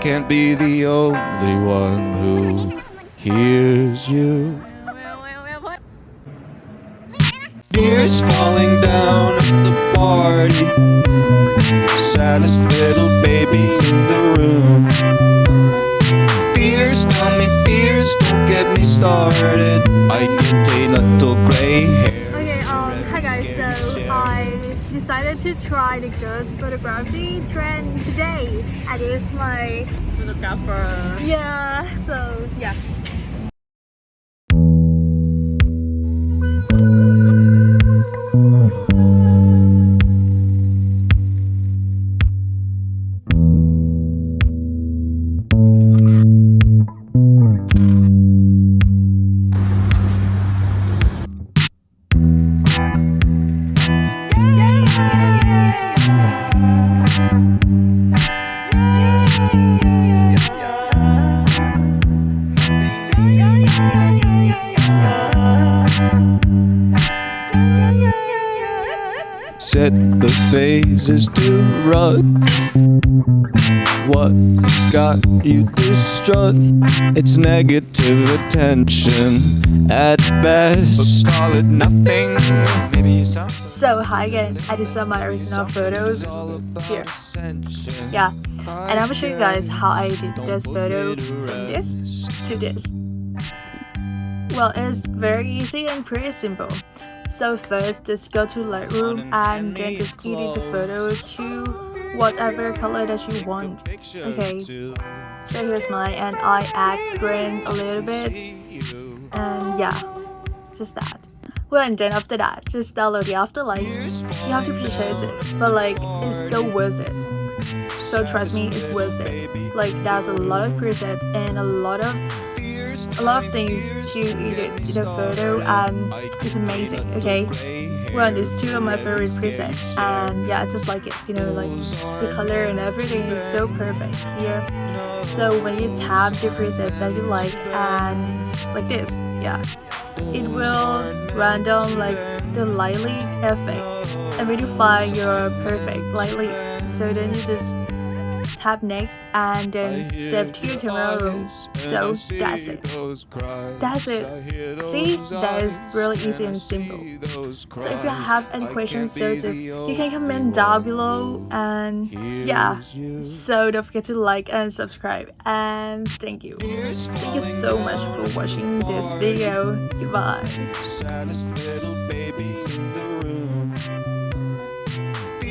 can't be the only one who hears you. Tears falling down at the party. Saddest little baby in the room. Fears, tell me fears, don't get me started. I get a little gray hair. Okay, hi guys, so I decided to try the girls photography trend today. And it is my photographer. Yeah, so yeah. Set the phases to run. What's got you distraught? It's negative attention at best. But call it nothing. Maybe something. So hi again, I decided my original photos here. Yeah, and I'm gonna show you guys how I did this photo from this to this. Well, it's very easy and pretty simple. So first, just go to Lightroom and then just edit the photo to whatever color that you want. Okay, so here's mine, and I add green a little bit, and yeah, just that. Well, and then after that, just download the Afterlight. You have to purchase it, but like, it's so worth it. So trust me, it's worth it. Like, there's a lot of presets and a lot of things to edit the photo, and it's amazing. Okay, well, there's two of my favorite presets, and yeah, I just like it. You know, like the color and everything is so perfect here. So when you tap the preset that you like, and like this, yeah, it will random like the lightly effect, and when you find your perfect lightly, so then you just tap next and then save to your camera roll. So that's it. That's it. See, that is really easy and simple. So if you have any questions, so just you can comment down below, and yeah, so don't forget to like and subscribe, and thank you so much for watching this video. Goodbye.